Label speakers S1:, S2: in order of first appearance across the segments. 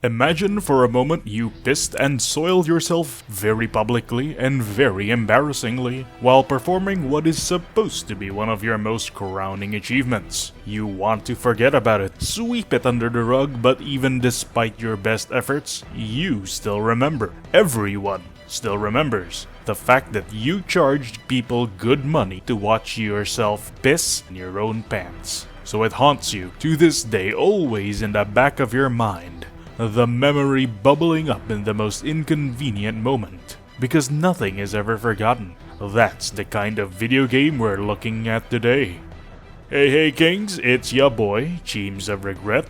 S1: Imagine for a moment you pissed and soiled yourself very publicly and very embarrassingly while performing what is supposed to be one of your most crowning achievements. You want to forget about it, sweep it under the rug, but even despite your best efforts, you still remember. Everyone still remembers the fact that you charged people good money to watch yourself piss in your own pants. So it haunts you to this day, always in the back of your mind. The memory bubbling up in the most inconvenient moment, because nothing is ever forgotten. That's the kind of video game we're looking at today. Hey kings, it's ya boy, Cheems of Regret.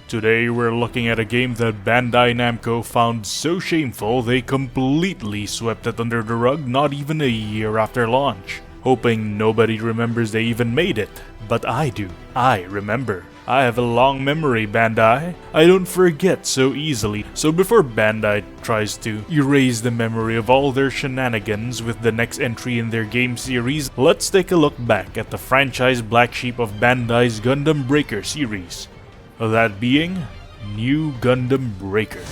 S1: Today we're looking at a game that Bandai Namco found so shameful they completely swept it under the rug not even a year after launch, hoping nobody remembers they even made it. But I do. I remember. I have a long memory, Bandai. I don't forget so easily. So before Bandai tries to erase the memory of all their shenanigans with the next entry in their game series, let's take a look back at the franchise black sheep of Bandai's Gundam Breaker series. That being, New Gundam Breaker.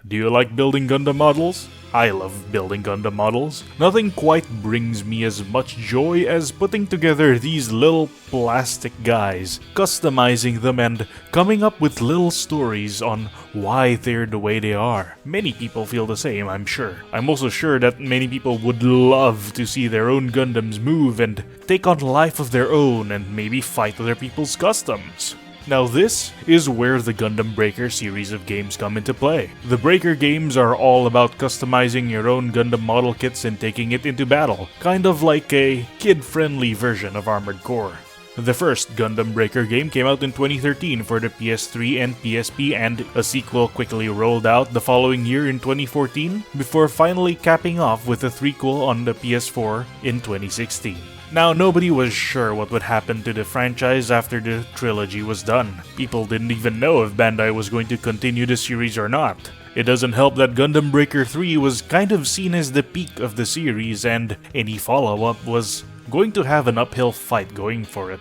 S1: Do you like building Gundam models? I love building Gundam models. Nothing quite brings me as much joy as putting together these little plastic guys, customizing them and coming up with little stories on why they're the way they are. Many people feel the same, I'm sure. I'm also sure that many people would love to see their own Gundams move and take on life of their own and maybe fight other people's customs. Now this is where the Gundam Breaker series of games come into play. The Breaker games are all about customizing your own Gundam model kits and taking it into battle, kind of like a kid-friendly version of Armored Core. The first Gundam Breaker game came out in 2013 for the PS3 and PSP, and a sequel quickly rolled out the following year in 2014, before finally capping off with a threequel on the PS4 in 2016. Now, nobody was sure what would happen to the franchise after the trilogy was done. People didn't even know if Bandai was going to continue the series or not. It doesn't help that Gundam Breaker 3 was kind of seen as the peak of the series, and any follow-up was going to have an uphill fight going for it.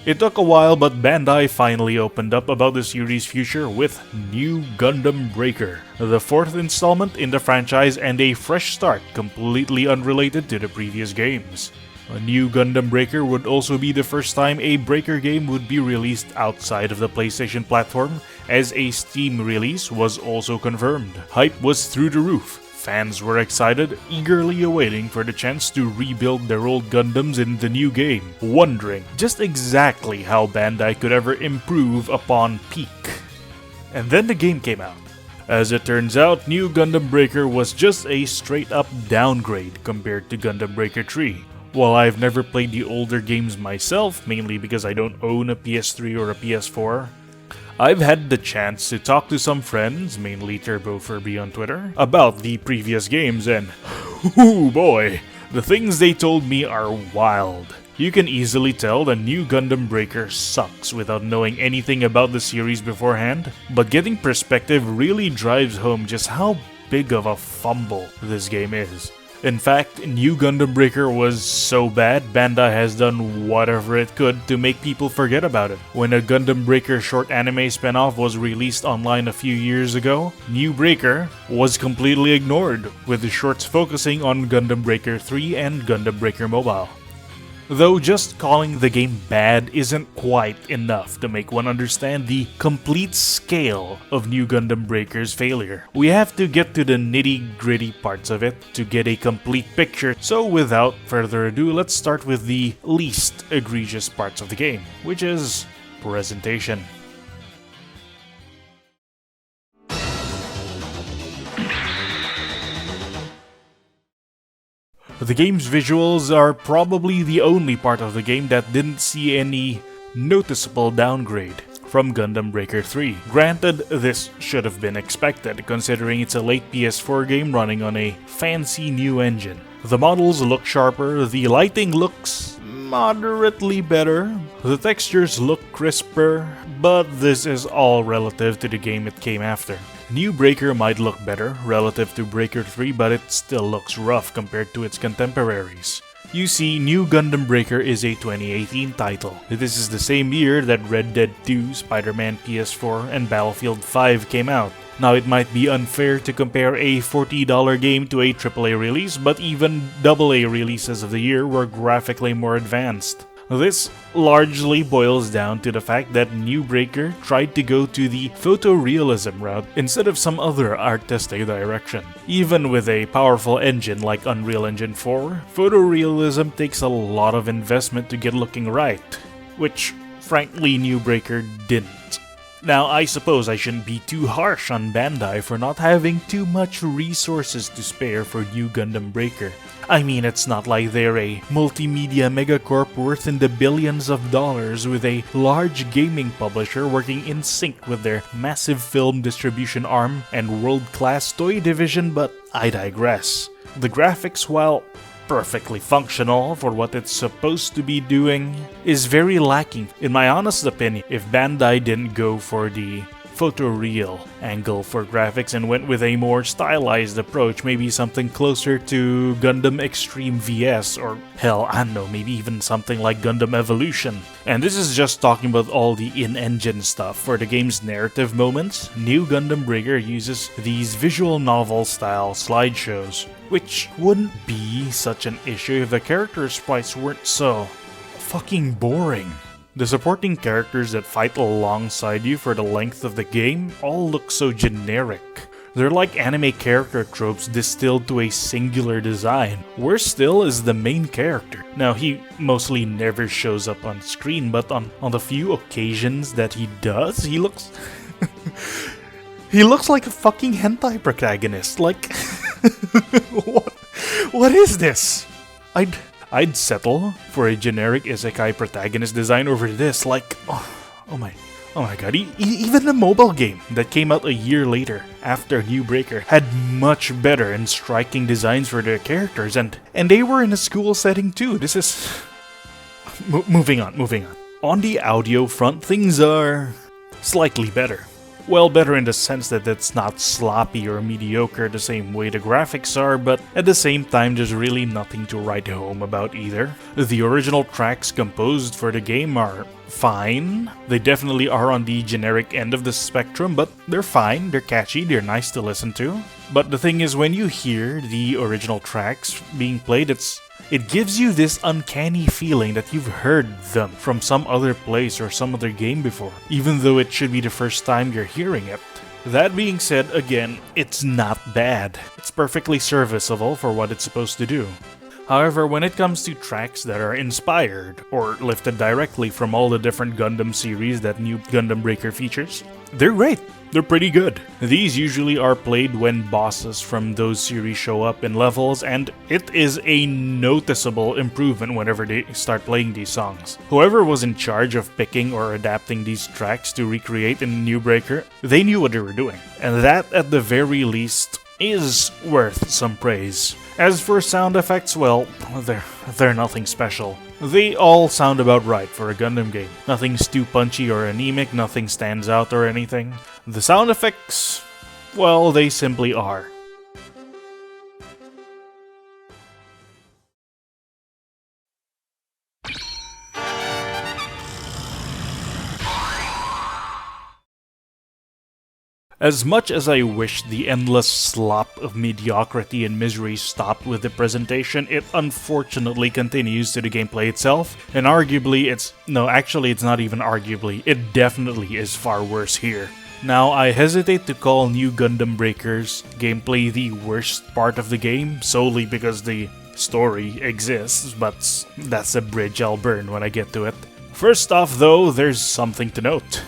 S1: It took a while, but Bandai finally opened up about the series' future with New Gundam Breaker, the fourth installment in the franchise and a fresh start completely unrelated to the previous games. A New Gundam Breaker would also be the first time a Breaker game would be released outside of the PlayStation platform, as a Steam release was also confirmed. Hype was through the roof. Fans were excited, eagerly awaiting for the chance to rebuild their old Gundams in the new game, wondering just exactly how Bandai could ever improve upon peak. And then the game came out. As it turns out, New Gundam Breaker was just a straight-up downgrade compared to Gundam Breaker 3. While I've never played the older games myself, mainly because I don't own a PS3 or a PS4, I've had the chance to talk to some friends, mainly Turbo Furby on Twitter, about the previous games, and oh boy, the things they told me are wild. You can easily tell the New Gundam Breaker sucks without knowing anything about the series beforehand, but getting perspective really drives home just how big of a fumble this game is. In fact, New Gundam Breaker was so bad, Bandai has done whatever it could to make people forget about it. When a Gundam Breaker short anime spinoff was released online a few years ago, New Breaker was completely ignored, with the shorts focusing on Gundam Breaker 3 and Gundam Breaker Mobile. Though just calling the game bad isn't quite enough to make one understand the complete scale of New Gundam Breaker's failure. We have to get to the nitty-gritty parts of it to get a complete picture, so without further ado, let's start with the least egregious parts of the game, which is presentation. The game's visuals are probably the only part of the game that didn't see any noticeable downgrade from Gundam Breaker 3. Granted, this should have been expected, considering it's a late PS4 game running on a fancy new engine. The models look sharper, the lighting looks moderately better, the textures look crisper, but this is all relative to the game it came after. New Breaker might look better relative to Breaker 3, but it still looks rough compared to its contemporaries. You see, New Gundam Breaker is a 2018 title. This is the same year that Red Dead 2, Spider-Man PS4, and Battlefield 5 came out. Now, it might be unfair to compare a $40 game to a AAA release, but even AA releases of the year were graphically more advanced. This largely boils down to the fact that New Breaker tried to go to the photorealism route instead of some other artistic direction. Even with a powerful engine like Unreal Engine 4, photorealism takes a lot of investment to get looking right, which frankly New Breaker didn't. Now, I suppose I shouldn't be too harsh on Bandai for not having too much resources to spare for New Gundam Breaker. I mean, it's not like they're a multimedia megacorp worth in the billions of dollars with a large gaming publisher working in sync with their massive film distribution arm and world-class toy division, but I digress. The graphics, while perfectly functional for what it's supposed to be doing, is very lacking, in my honest opinion, if Bandai didn't go for the photoreal angle for graphics and went with a more stylized approach, maybe something closer to Gundam Extreme VS, or hell, I don't know, maybe even something like Gundam Evolution. And this is just talking about all the in-engine stuff. For the game's narrative moments, New Gundam Breaker uses these visual novel style slideshows, which wouldn't be such an issue if the character sprites weren't so fucking boring. The supporting characters that fight alongside you for the length of the game all look so generic. They're like anime character tropes distilled to a singular design. Worse still is the main character. Now, he mostly never shows up on screen, but on the few occasions that he does, he looks... he looks like a fucking hentai protagonist. Like... What is this? I'd settle for a generic isekai protagonist design over this. Like, oh my god, even the mobile game that came out a year later after New Breaker had much better and striking designs for their characters, and they were in a school setting too. This is... moving on. On the audio front, things are slightly better. Well, better in the sense that it's not sloppy or mediocre the same way the graphics are, but at the same time there's really nothing to write home about either. The original tracks composed for the game are fine. They definitely are on the generic end of the spectrum, but they're fine, they're catchy, they're nice to listen to. But the thing is, when you hear the original tracks being played, it gives you this uncanny feeling that you've heard them from some other place or some other game before, even though it should be the first time you're hearing it. That being said, again, it's not bad. It's perfectly serviceable for what it's supposed to do. However, when it comes to tracks that are inspired or lifted directly from all the different Gundam series that New Gundam Breaker features, they're great. They're pretty good. These usually are played when bosses from those series show up in levels, and it is a noticeable improvement whenever they start playing these songs. Whoever was in charge of picking or adapting these tracks to recreate in New Breaker, they knew what they were doing. And that, at the very least, is worth some praise. As for sound effects, well, they're nothing special. They all sound about right for a Gundam game. Nothing's too punchy or anemic, nothing stands out or anything. The sound effects, well, they simply are. As much as I wish the endless slop of mediocrity and misery stopped with the presentation, it unfortunately continues to the gameplay itself, and arguably it's not even arguably, it definitely is far worse here. Now, I hesitate to call New Gundam Breaker's gameplay the worst part of the game, solely because the story exists, but that's a bridge I'll burn when I get to it. First off though, there's something to note.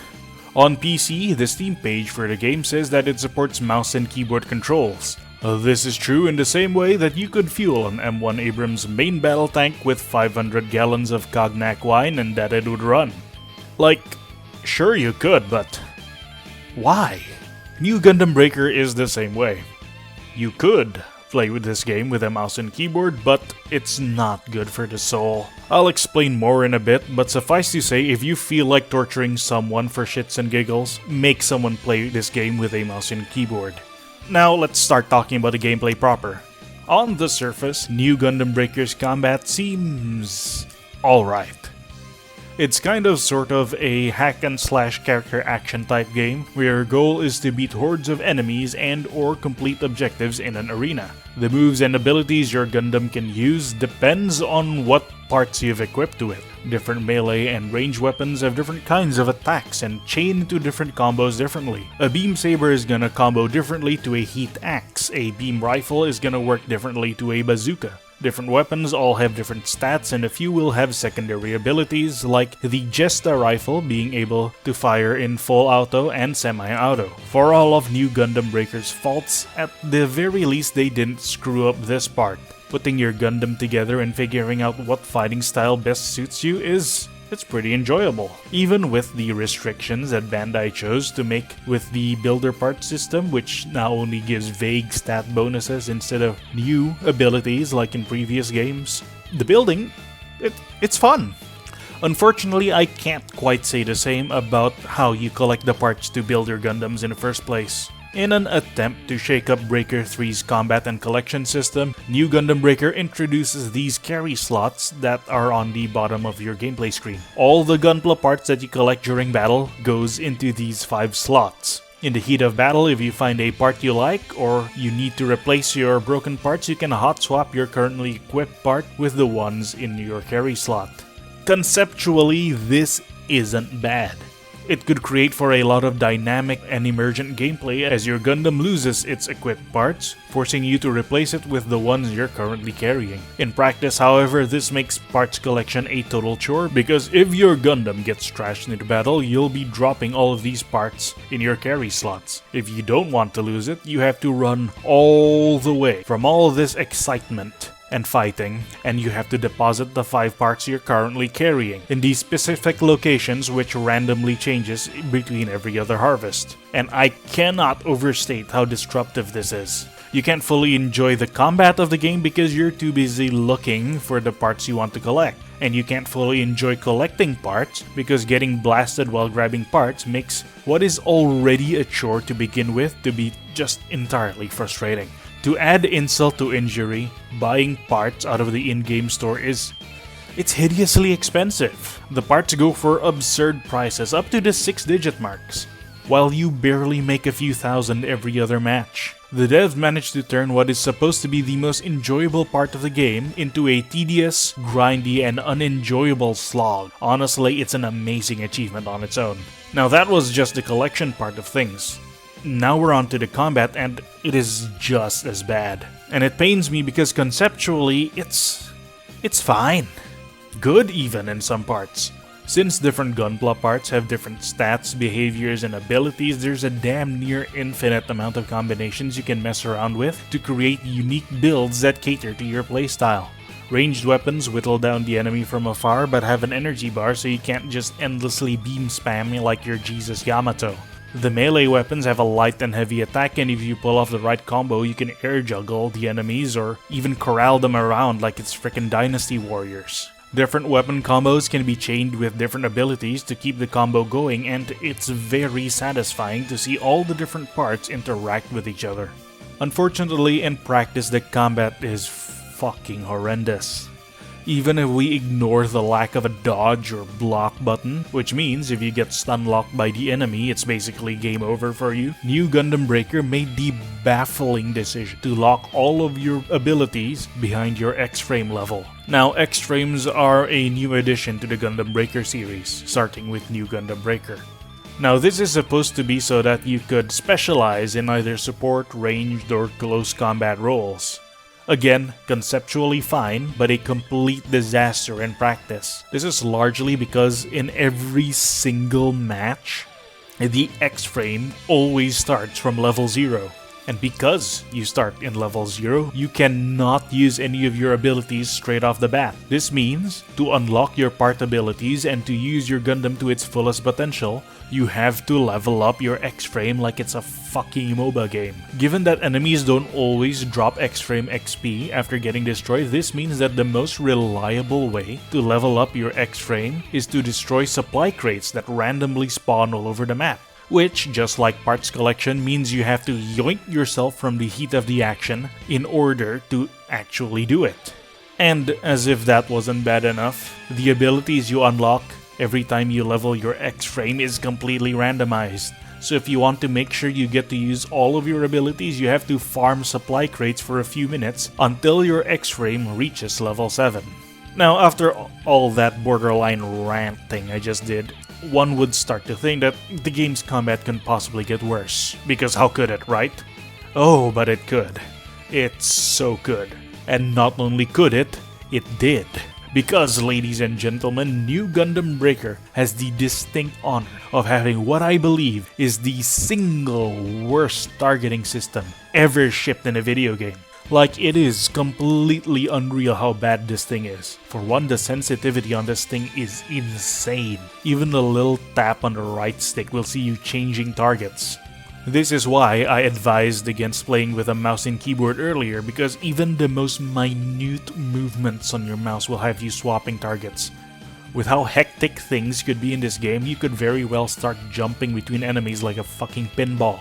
S1: On PC, the Steam page for the game says that it supports mouse and keyboard controls. This is true in the same way that you could fuel an M1 Abrams main battle tank with 500 gallons of cognac wine and that it would run. Like, sure you could, but why? New Gundam Breaker is the same way. You could play with this game with a mouse and keyboard, but it's not good for the soul. I'll explain more in a bit, but suffice to say, if you feel like torturing someone for shits and giggles, make someone play this game with a mouse and keyboard. Now let's start talking about the gameplay proper. On the surface, New Gundam Breaker's combat seems alright. It's kind of sort of a hack and slash character action type game where your goal is to beat hordes of enemies and or complete objectives in an arena. The moves and abilities your Gundam can use depends on what parts you've equipped to it. Different melee and range weapons have different kinds of attacks and chain into different combos differently. A beam saber is gonna combo differently to a heat axe, a beam rifle is gonna work differently to a bazooka. Different weapons all have different stats and a few will have secondary abilities like the Jesta rifle being able to fire in full auto and semi-auto. For all of New Gundam Breaker's faults, at the very least they didn't screw up this part. Putting your Gundam together and figuring out what fighting style best suits you it's pretty enjoyable. Even with the restrictions that Bandai chose to make with the builder part system, which now only gives vague stat bonuses instead of new abilities like in previous games, the building, it's fun. Unfortunately, I can't quite say the same about how you collect the parts to build your Gundams in the first place. In an attempt to shake up Breaker 3's combat and collection system, New Gundam Breaker introduces these carry slots that are on the bottom of your gameplay screen. All the Gunpla parts that you collect during battle goes into these 5 slots. In the heat of battle, if you find a part you like or you need to replace your broken parts, you can hot swap your currently equipped part with the ones in your carry slot. Conceptually, this isn't bad. It could create for a lot of dynamic and emergent gameplay as your Gundam loses its equipped parts, forcing you to replace it with the ones you're currently carrying. In practice, however, this makes parts collection a total chore because if your Gundam gets trashed into battle, you'll be dropping all of these parts in your carry slots. If you don't want to lose it, you have to run all the way from all of this excitement and fighting, and you have to deposit the 5 parts you're currently carrying in these specific locations which randomly changes between every other harvest. And I cannot overstate how disruptive this is. You can't fully enjoy the combat of the game because you're too busy looking for the parts you want to collect. And you can't fully enjoy collecting parts because getting blasted while grabbing parts makes what is already a chore to begin with to be just entirely frustrating. To add insult to injury, buying parts out of the in-game store it's hideously expensive. The parts go for absurd prices up to the 6-digit marks, while you barely make a few thousand every other match. The devs managed to turn what is supposed to be the most enjoyable part of the game into a tedious, grindy, and unenjoyable slog. Honestly, it's an amazing achievement on its own. Now that was just the collection part of things. Now we're on to the combat and it is just as bad. And it pains me because conceptually it's fine. Good even in some parts. Since different Gunpla parts have different stats, behaviors, and abilities, there's a damn near infinite amount of combinations you can mess around with to create unique builds that cater to your playstyle. Ranged weapons whittle down the enemy from afar but have an energy bar so you can't just endlessly beam spam like your Jesus Yamato. The melee weapons have a light and heavy attack, and if you pull off the right combo, you can air juggle the enemies or even corral them around like it's frickin' Dynasty Warriors. Different weapon combos can be chained with different abilities to keep the combo going, and it's very satisfying to see all the different parts interact with each other. Unfortunately, in practice, the combat is fucking horrendous. Even if we ignore the lack of a dodge or block button, which means if you get stun locked by the enemy, it's basically game over for you, New Gundam Breaker made the baffling decision to lock all of your abilities behind your X-Frame level. Now, X-Frames are a new addition to the Gundam Breaker series, starting with New Gundam Breaker. Now, this is supposed to be so that you could specialize in either support, ranged, or close combat roles. Again, conceptually fine, but a complete disaster in practice. This is largely because in every single match, the X-Frame always starts from level 0. And because you start in level 0, you cannot use any of your abilities straight off the bat. This means, to unlock your part abilities and to use your Gundam to its fullest potential, you have to level up your X-Frame like it's a fucking MOBA game. Given that enemies don't always drop X-Frame XP after getting destroyed, this means that the most reliable way to level up your X-Frame is to destroy supply crates that randomly spawn all over the map. Which, just like parts collection, means you have to yoink yourself from the heat of the action in order to actually do it. And as if that wasn't bad enough, the abilities you unlock every time you level your X-Frame is completely randomized. So if you want to make sure you get to use all of your abilities, you have to farm supply crates for a few minutes until your X-Frame reaches level 7. Now, after all that borderline ranting I just did, one would start to think that the game's combat can possibly get worse. Because how could it, right? Oh, but it could. It's so good. And not only could it did. Because, ladies and gentlemen, new Gundam Breaker has the distinct honor of having what I believe is the single worst targeting system ever shipped in a video game. Like, it is completely unreal how bad this thing is. For one, the sensitivity on this thing is insane. Even a little tap on the right stick will see you changing targets. This is why I advised against playing with a mouse and keyboard earlier, because even the most minute movements on your mouse will have you swapping targets. With how hectic things could be in this game, you could very well start jumping between enemies like a fucking pinball.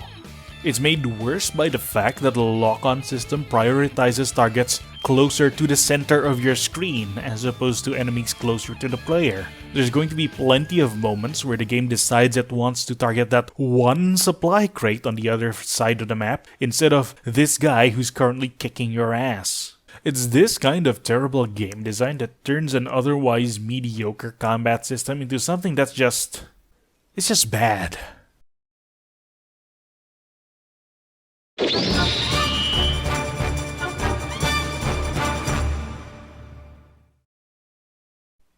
S1: It's made worse by the fact that the lock-on system prioritizes targets closer to the center of your screen as opposed to enemies closer to the player. There's going to be plenty of moments where the game decides it wants to target that one supply crate on the other side of the map instead of this guy who's currently kicking your ass. It's this kind of terrible game design that turns an otherwise mediocre combat system into something that's just... it's just bad.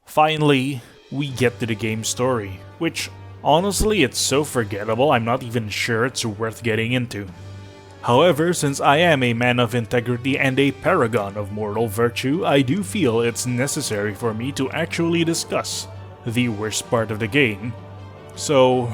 S1: Finally, we get to the game's story, which, honestly, it's so forgettable I'm not even sure it's worth getting into. However, since I am a man of integrity and a paragon of moral virtue, I do feel it's necessary for me to actually discuss the worst part of the game. So,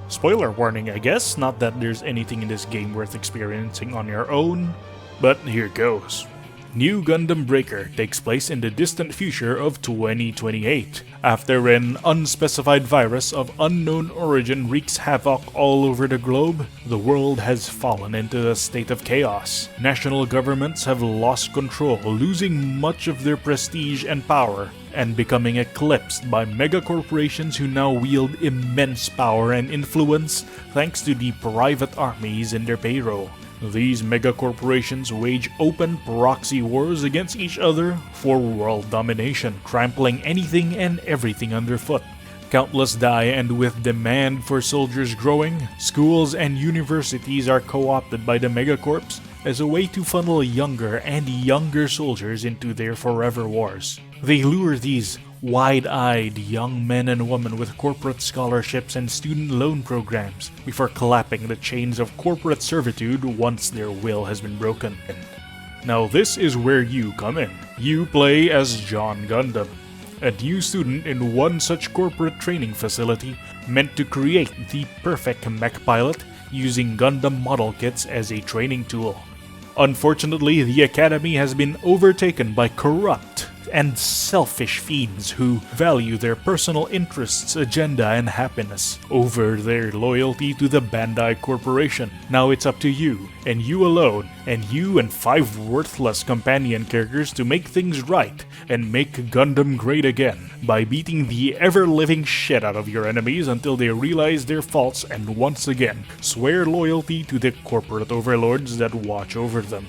S1: spoiler warning, I guess. Not that there's anything in this game worth experiencing on your own, but here goes. New Gundam Breaker takes place in the distant future of 2028, after an unspecified virus of unknown origin wreaks havoc all over the globe. The world has fallen into a state of chaos. National governments have lost control, losing much of their prestige and power, and becoming eclipsed by megacorporations who now wield immense power and influence thanks to the private armies in their payroll. These megacorporations wage open proxy wars against each other for world domination, trampling anything and everything underfoot. Countless die, and with demand for soldiers growing, schools and universities are co-opted by the megacorps as a way to funnel younger and younger soldiers into their forever wars. They lure these wide-eyed young men and women with corporate scholarships and student loan programs before clapping the chains of corporate servitude once their will has been broken. Now this is where you come in. You play as John Gundam, a new student in one such corporate training facility meant to create the perfect mech pilot using Gundam model kits as a training tool. Unfortunately, the academy has been overtaken by corrupt and selfish fiends who value their personal interests, agenda, and happiness over their loyalty to the Bandai Corporation. Now it's up to you, and you alone, and you and 5 worthless companion characters to make things right and make Gundam great again by beating the ever-living shit out of your enemies until they realize their faults and once again swear loyalty to the corporate overlords that watch over them.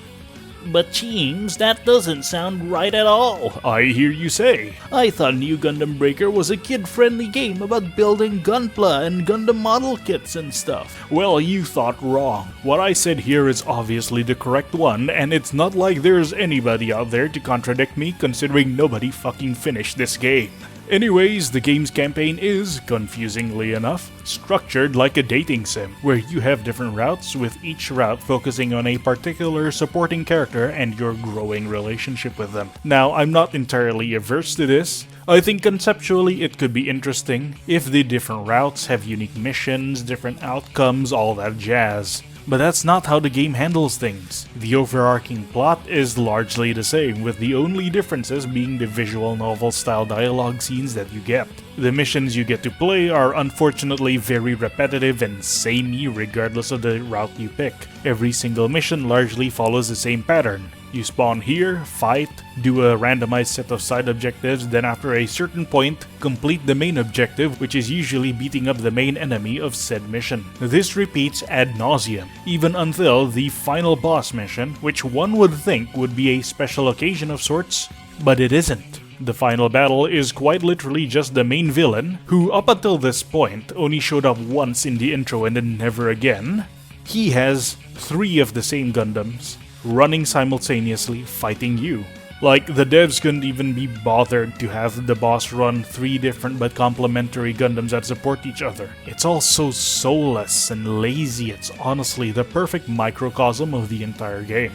S2: But Cheems, that doesn't sound right at all.
S1: I hear you say.
S2: I thought New Gundam Breaker was a kid-friendly game about building Gunpla and Gundam model kits and stuff.
S1: Well, you thought wrong. What I said here is obviously the correct one, and it's not like there's anybody out there to contradict me considering nobody fucking finished this game. Anyways, the game's campaign is, confusingly enough, structured like a dating sim, where you have different routes, with each route focusing on a particular supporting character and your growing relationship with them. Now, I'm not entirely averse to this. I think conceptually it could be interesting if the different routes have unique missions, different outcomes, all that jazz. But that's not how the game handles things. The overarching plot is largely the same, with the only differences being the visual novel-style dialogue scenes that you get. The missions you get to play are unfortunately very repetitive and samey regardless of the route you pick. Every single mission largely follows the same pattern. You spawn here, fight, do a randomized set of side objectives, then after a certain point, complete the main objective, which is usually beating up the main enemy of said mission. This repeats ad nauseum, even until the final boss mission, which one would think would be a special occasion of sorts, but it isn't. The final battle is quite literally just the main villain, who up until this point only showed up once in the intro and then never again. He has 3 of the same Gundams, running simultaneously, fighting you. Like, the devs couldn't even be bothered to have the boss run 3 different but complementary Gundams that support each other. It's all so soulless and lazy, it's honestly the perfect microcosm of the entire game.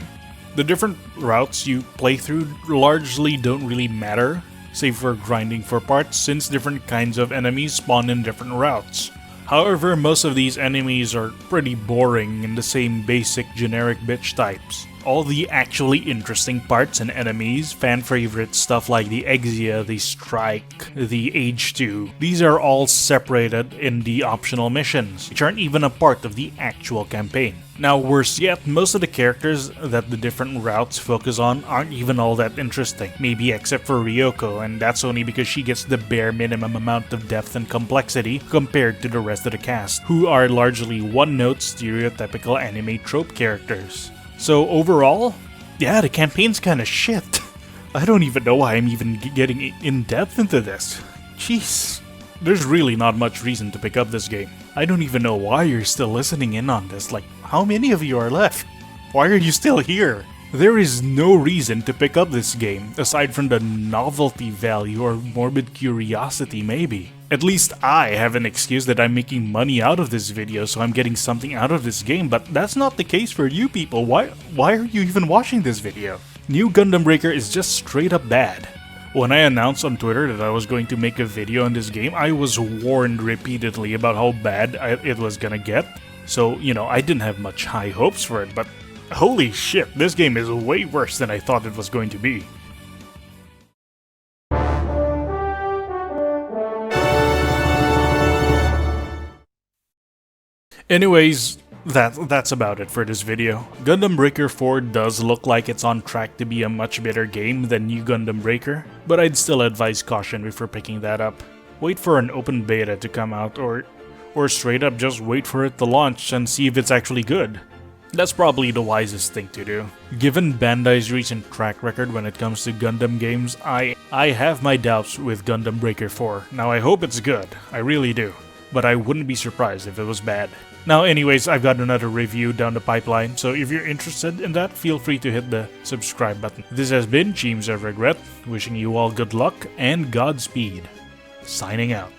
S1: The different routes you play through largely don't really matter, save for grinding for parts, since different kinds of enemies spawn in different routes. However, most of these enemies are pretty boring in the same basic generic bitch types. All the actually interesting parts and enemies, fan favorite stuff like the Exia, the Strike, the H2, these are all separated in the optional missions, which aren't even a part of the actual campaign. Now, worse yet, most of the characters that the different routes focus on aren't even all that interesting, maybe except for Ryoko, and that's only because she gets the bare minimum amount of depth and complexity compared to the rest of the cast, who are largely one-note stereotypical anime trope characters. So overall, yeah, the campaign's kinda shit. I don't even know why I'm even getting in-depth into this. Jeez. There's really not much reason to pick up this game. I don't even know why you're still listening in on this. Like, how many of you are left? Why are you still here? There is no reason to pick up this game, aside from the novelty value or morbid curiosity maybe. At least I have an excuse that I'm making money out of this video, so I'm getting something out of this game, but that's not the case for you people. Why are you even watching this video? New Gundam Breaker is just straight up bad. When I announced on Twitter that I was going to make a video on this game, I was warned repeatedly about how bad it was gonna get. So, you know, I didn't have much high hopes for it, but holy shit, this game is way worse than I thought it was going to be. Anyways, that's about it for this video. Gundam Breaker 4 does look like it's on track to be a much better game than New Gundam Breaker, but I'd still advise caution before picking that up. Wait for an open beta to come out, or straight up just wait for it to launch and see if it's actually good. That's probably the wisest thing to do. Given Bandai's recent track record when it comes to Gundam games, I have my doubts with Gundam Breaker 4. Now I hope it's good, I really do, but I wouldn't be surprised if it was bad. Now anyways, I've got another review down the pipeline, so if you're interested in that, feel free to hit the subscribe button. This has been Cheems of Regret, wishing you all good luck and Godspeed. Signing out.